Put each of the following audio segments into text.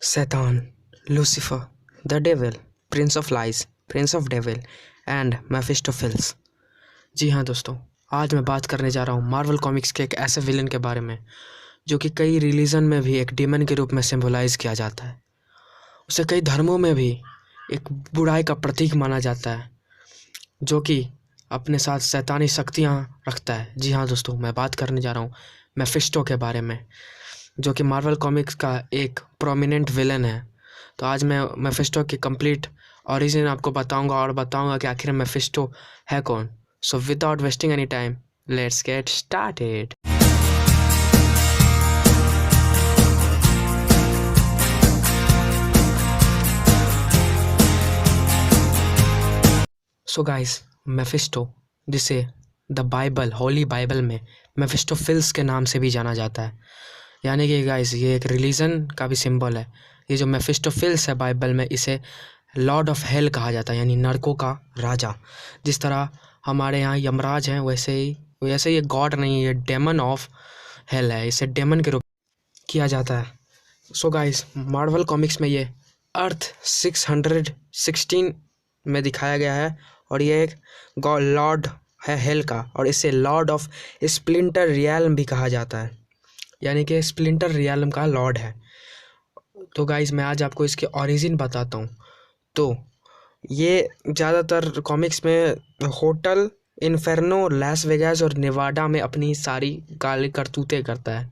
शैतान, Lucifer, the devil, prince of lies, prince of devil and Mephistopheles. जी हाँ दोस्तों, आज मैं बात करने जा रहा हूँ मार्वल कॉमिक्स के एक ऐसे विलन के बारे में जो कि कई रिलीजन में भी एक डीमन के रूप में सिंबलाइज किया जाता है। उसे कई धर्मों में भी एक बुराई का प्रतीक माना जाता है, जो कि अपने साथ शैतानी शक्तियाँ रखता है। जी हाँ दोस्तों, मैं बात करने जा रहा हूँ मेफिस्टो के बारे में, जो कि मार्वल कॉमिक्स का एक प्रोमिनेंट विलन है। तो आज मैं मेफिस्टो की कंप्लीट ओरिजिन आपको बताऊंगा और बताऊंगा कि आखिर मेफिस्टो है कौन। So without wasting any time, let's get started. So guys, Mephisto, जिसे द बाइबल, होली बाइबल में मेफिस्टोफिल्स के नाम से भी जाना जाता है, यानी कि गाइस ये एक रिलीजन का भी सिंबल है। ये जो मेफिस्टोफिल्स है बाइबल में, इसे लॉर्ड ऑफ हेल कहा जाता है, यानी नरकों का राजा। जिस तरह हमारे यहाँ यमराज हैं, वैसे ही ये गॉड नहीं है, ये डेमन ऑफ हेल है, इसे डेमन के रूप किया जाता है। सो गाइस, मार्वल कॉमिक्स में ये अर्थ 616 में दिखाया गया है और ये एक गॉड लॉर्ड है हेल का, और इसे लॉर्ड ऑफ स्प्लिंटर रियल्म भी कहा जाता है, यानी कि स्प्लिंटर रियल्म का लॉर्ड है। तो गाइस, मैं आज आपको इसके ओरिजिन बताता हूँ। तो ये ज़्यादातर कॉमिक्स में होटल इन्फेर्नो, लास वेगास और नेवाडा में अपनी सारी काली करतूतें करता है।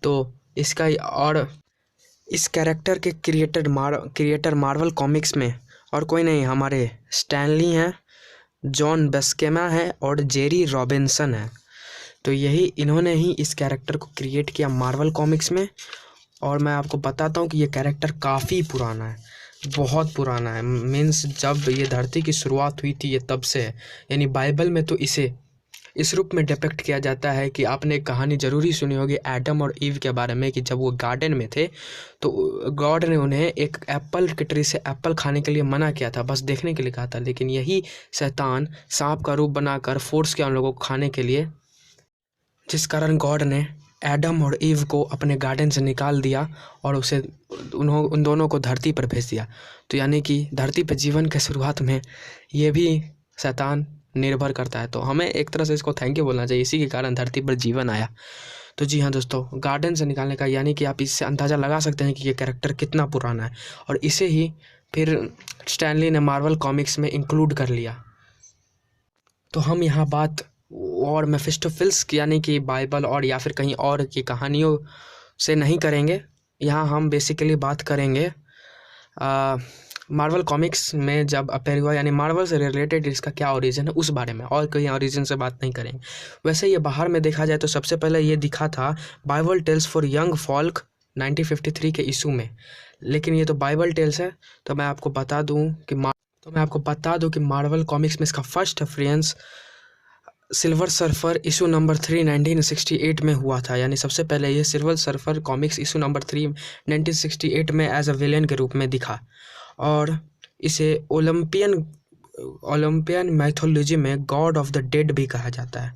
तो इसका और इस कैरेक्टर के क्रिएटर मार्वल कॉमिक्स में और कोई नहीं, हमारे स्टैनली हैं, जॉन बस्केमा है और जेरी रॉबिन्सन है। तो इन्होंने ही इस कैरेक्टर को क्रिएट किया मार्वल कॉमिक्स में। और मैं आपको बताता हूँ कि ये कैरेक्टर काफ़ी पुराना है, बहुत पुराना है। मीन्स जब ये धरती की शुरुआत हुई थी, ये तब से है। यानी बाइबल में तो इसे इस रूप में डिपिक्ट किया जाता है कि आपने एक कहानी ज़रूरी सुनी होगी एडम और ईव के बारे में, कि जब वो गार्डन में थे तो गॉड ने उन्हें एक एप्पल की ट्री से एप्पल खाने के लिए मना किया था, बस देखने के लिए कहा था। लेकिन यही शैतान सांप का रूप बनाकर फोर्स किया उन लोगों को खाने के लिए, जिस कारण गॉड ने एडम और ईव को अपने गार्डन से निकाल दिया और उन दोनों को धरती पर भेज दिया। तो यानी कि धरती पर जीवन के शुरुआत में ये भी शैतान निर्भर करता है। तो हमें एक तरह से इसको थैंक यू बोलना चाहिए, इसी के कारण धरती पर जीवन आया। तो जी हाँ दोस्तों, गार्डन से निकालने का, यानी कि आप इससे अंदाज़ा लगा सकते हैं कि ये कैरेक्टर कितना पुराना है। और इसे ही फिर स्टैनली ने मार्वल कॉमिक्स में इंक्लूड कर लिया। तो हम यहाँ बात और मेफिस्टोफिल्स यानी कि बाइबल और या फिर कहीं और की कहानियों से नहीं करेंगे। यहाँ हम बेसिकली बात करेंगे मार्वल कॉमिक्स में जब अपेयर हुआ, यानी मार्वल से रिलेटेड इसका क्या ओरिजिन है उस बारे में, और कहीं ओरिजिन से बात नहीं करेंगे। वैसे ये बाहर में देखा जाए तो सबसे पहले ये दिखा था Bible tales for young folk 1953 के इशू में। लेकिन ये तो बाइबल टेल्स है, तो मैं आपको बता दूं कि मार्वल कॉमिक्स में इसका first reference silver surfer issue number 3 1968 में हुआ था। यानी सबसे पहले ये silver surfer comics issue number 3 1968 में एज अ विलेन के रूप में दिखा, और इसे ओलंपियन मैथोलॉजी में गॉड ऑफ द डेड भी कहा जाता है।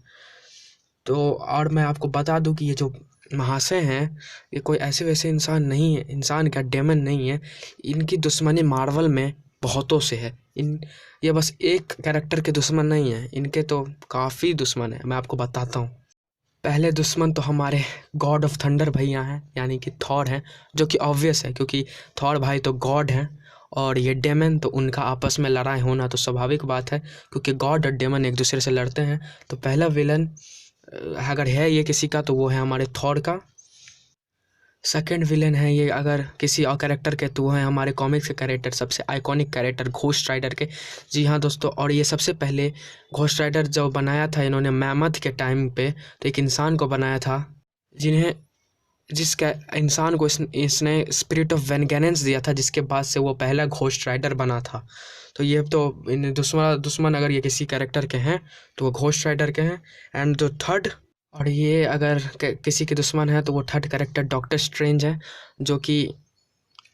तो और मैं आपको बता दूं कि ये जो महाशय हैं, ये कोई ऐसे वैसे इंसान नहीं है, इंसान का डेमन नहीं है। इनकी दुश्मनी मार्वल में बहुतों से है। ये बस एक कैरेक्टर के दुश्मन नहीं है, इनके तो काफ़ी दुश्मन है। मैं आपको बताता हूँ। पहले दुश्मन तो हमारे गॉड ऑफ थंडर भैया हैं, यानी कि थॉर हैं, जो कि ऑब्वियस है क्योंकि थॉर भाई तो गॉड हैं और ये डेमन, तो उनका आपस में लड़ाई होना तो स्वाभाविक बात है क्योंकि गॉड और डेमन एक दूसरे से लड़ते हैं। तो पहला विलन अगर है ये किसी का, तो वो है हमारे थॉर का। सेकंड विलेन है ये अगर किसी और कैरेक्टर के, तो वो है हमारे कॉमिक्स के कैरेक्टर, सबसे आइकॉनिक कैरेक्टर घोस्ट राइडर के। जी हाँ दोस्तों, और ये सबसे पहले घोस्ट राइडर जो बनाया था इन्होंने मैमथ के टाइम पे, तो एक इंसान को बनाया था जिसका इंसान को इसने स्पिरिट ऑफ वेनगेनेंस दिया था, जिसके बाद से वो पहला घोस्ट राइडर बना था। तो ये तो इन दुश्मन अगर ये किसी कैरेक्टर के हैं तो वो घोस्ट राइडर के हैं। एंड जो थर्ड, और ये अगर किसी के दुश्मन है तो वो थर्ड कैरेक्टर डॉक्टर स्ट्रेंज है, जो कि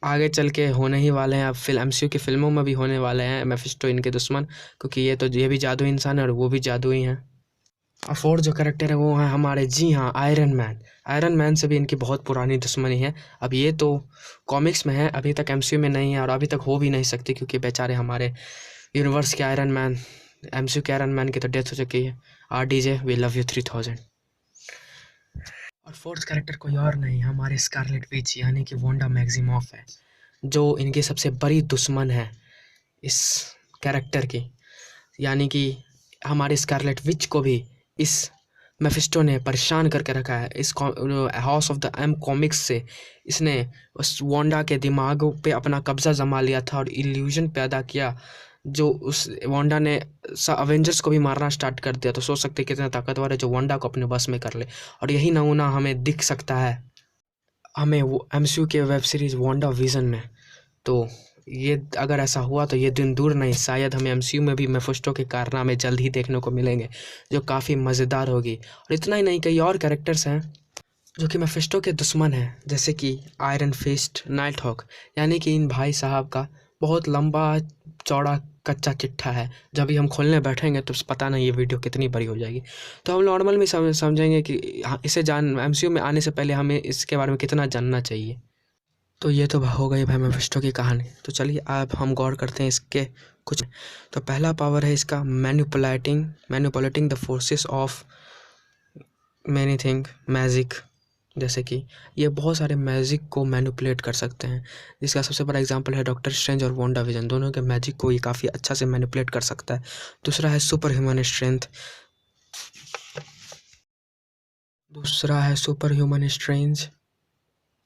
आगे चल के होने ही वाले हैं। अब एमसीयू की फिल्मों में भी होने वाले हैं मेफिस्टो इनके दुश्मन, क्योंकि ये भी जादुई इंसान है और वो भी जादुई हैं। और फोर्थ जो कैरेक्टर है वो है हमारे, जी हाँ, आयरन मैन। आयरन मैन से भी इनकी बहुत पुरानी दुश्मनी है। अब ये तो कॉमिक्स में है, अभी तक एमसीयू में नहीं है और अभी तक हो भी नहीं सकती, क्योंकि बेचारे हमारे यूनिवर्स के आयरन मैन, एमसीयू के आयरन मैन की तो डेथ हो चुकी है। RDJ we love you 3000। और फोर्थ कैरेक्टर कोई और नहीं, हमारे स्कारलेट विच यानी कि वांडा मैक्सिमॉफ है, जो इनकी सबसे बड़ी दुश्मन है इस कैरेक्टर की। यानी कि हमारे स्कारलेट विच को भी इस मेफिस्टो ने परेशान करके रखा है। इस House of the M comics से इसने उस वांडा के दिमाग पे अपना कब्जा जमा लिया था और इल्यूजन पैदा किया, जो उस वांडा ने अवेंजर्स को भी मारना स्टार्ट कर दिया। तो सोच सकते हैं कितना ताकतवर है जो वांडा को अपने बस में कर ले। और यही नमूना हमें दिख सकता है हमें वो एमसीयू के वेब सीरीज वांडा विजन में। तो ये अगर ऐसा हुआ तो ये दिन दूर नहीं, शायद हमें एमसीयू में भी मेफिस्टो के कारनामे जल्द ही देखने को मिलेंगे, जो काफ़ी मज़ेदार होगी। और इतना ही नहीं, कई और कैरेक्टर्स हैं जो कि मेफिस्टो के दुश्मन हैं, जैसे कि आयरन फिस्ट, नाइट हॉक। यानी कि इन भाई साहब का बहुत लंबा चौड़ा कच्चा चिट्ठा है। जब भी हम खोलने बैठेंगे तो पता नहीं ये वीडियो कितनी बड़ी हो जाएगी। तो हम नॉर्मल में समझेंगे कि इसे एमसीयू में आने से पहले हमें इसके बारे में कितना जानना चाहिए। तो ये तो हो गई भाई मेफिस्टो की कहानी। तो चलिए अब हम गौर करते हैं इसके कुछ। तो पहला पावर है इसका manipulating the forces of many thing magic. जैसे कि ये बहुत सारे मैजिक को मैनिपुलेट कर सकते हैं, जिसका सबसे बड़ा एग्जांपल है डॉक्टर स्ट्रेंज और वांडा विजन। दोनों के मैजिक को ये काफ़ी अच्छा से मैनिपुलेट कर सकता है। दूसरा है सुपर ह्यूमन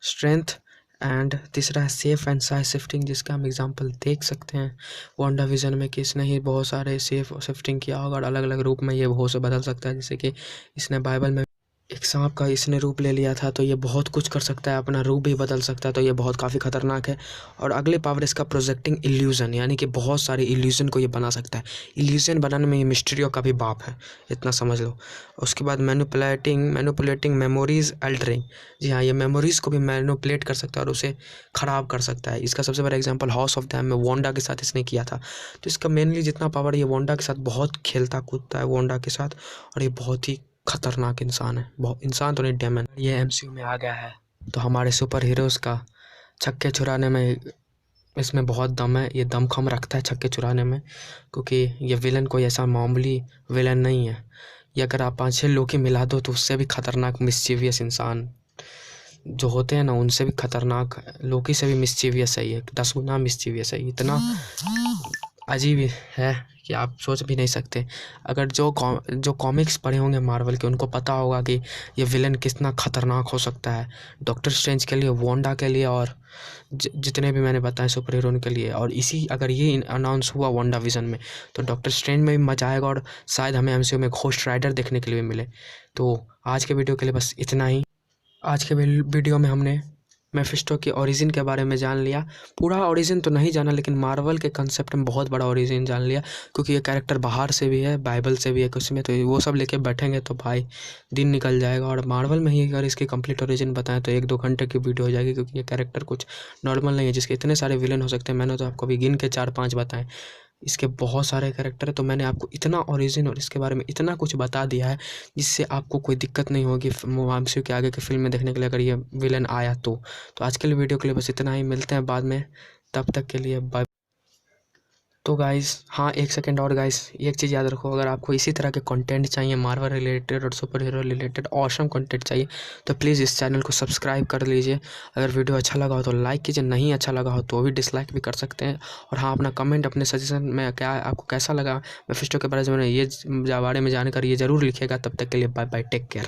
स्ट्रेंथ एंड तीसरा है सेफ एंड साइज शिफ्टिंग, जिसका हम एग्जांपल देख सकते हैं वांडा विजन में कि इसने ही बहुत सारे सेफ शिफ्टिंग किया होगा और अलग अलग रूप में ये बहुत से बदल सकता है। जैसे कि इसने बाइबल में एक सांप का इसने रूप ले लिया था, तो ये बहुत कुछ कर सकता है, अपना रूप भी बदल सकता है। तो ये बहुत काफ़ी खतरनाक है। और अगले पावर इसका प्रोजेक्टिंग इल्यूजन, यानी कि बहुत सारे इल्यूजन को ये बना सकता है। इल्यूजन बनाने में ये मिस्टीरियो का भी बाप है, इतना समझ लो। उसके बाद मैनिपुलेटिंग मेमोरीज अल्टरिंग। जी हाँ, ये मेमोरीज़ को भी मैनिपुलेट कर सकता है और उसे ख़राब कर सकता है। इसका सबसे बड़ा example House of the M में वांडा के साथ इसने किया था। तो इसका मेनली जितना पावर, ये वांडा के साथ बहुत खेलता कूदता है वांडा के साथ, और ये बहुत ही खतरनाक इंसान है। बहुत इंसान तो नहीं, डेमन। ये एमसीयू में आ गया है तो हमारे सुपर हीरोज़ का छक्के छुड़ाने में इसमें बहुत दम है। ये दमखम रखता है छक्के छुड़ाने में, क्योंकि ये विलन कोई ऐसा मामूली विलन नहीं है। ये अगर आप 5-6 लोग मिला दो तो उससे भी खतरनाक मिस्चीवियस इंसान जो होते हैं ना, उनसे भी खतरनाक, लोकी से भी मिस्चीवियस है ये, 10 गुना मिस्चीवियस है। इतना अजीब है कि आप सोच भी नहीं सकते। अगर जो कॉमिक्स पढ़े होंगे मार्वल के, उनको पता होगा कि ये विलन कितना खतरनाक हो सकता है डॉक्टर स्ट्रेंज के लिए, वांडा के लिए, और जितने भी मैंने बताए सुपर हीरो के लिए। और अगर ये अनाउंस हुआ वांडा विजन में तो डॉक्टर स्ट्रेंज में भी मजा आएगा और शायद हमें एमसीयू में घोस्ट राइडर देखने के लिए भी मिले। तो आज के वीडियो के लिए बस इतना ही। आज के वीडियो में हमने मेफिस्टो के ओरिजिन के बारे में जान लिया। पूरा ओरिजिन तो नहीं जाना, लेकिन मार्वल के कंसेप्ट में बहुत बड़ा ओरिजिन जान लिया, क्योंकि ये कैरेक्टर बाहर से भी है, बाइबल से भी है कुछ में। तो वो सब लेके बैठेंगे तो भाई दिन निकल जाएगा। और मार्वल में ही अगर इसकी कंप्लीट ओरिजिन बताएं तो 1-2 घंटे की वीडियो हो जाएगी, क्योंकि ये कैरेक्टर कुछ नॉर्मल नहीं है जिसके इतने सारे विलन हो सकते हैं। मैंने तो आपको अभी गिन के 4-5 बताएं, इसके बहुत सारे कैरेक्टर है। तो मैंने आपको इतना ओरिजिन और इसके बारे में इतना कुछ बता दिया है, जिससे आपको कोई दिक्कत नहीं होगी एमसीयू के आगे के फिल्म में देखने के लिए, अगर ये विलन आया तो। आज के लिए वीडियो के लिए बस इतना ही, मिलते हैं बाद में, तब तक के लिए बाय। तो गाइस, हाँ, 1 सेकंड और गाइस, एक चीज़ याद रखो, अगर आपको इसी तरह के कंटेंट चाहिए, मार्वल रिलेटेड और super hero related awesome content चाहिए, तो प्लीज़ इस चैनल को सब्सक्राइब कर लीजिए। अगर वीडियो अच्छा लगा हो तो लाइक कीजिए, नहीं अच्छा लगा हो तो भी डिसलाइक भी कर सकते हैं। और हाँ, अपना कमेंट, अपने सजेशन में क्या आपको कैसा लगा मेफिस्टो के बारे में, ये बारे में जानकारी ये ज़रूर लिखिएगा। तब तक के लिए बाय बाय, टेक केयर।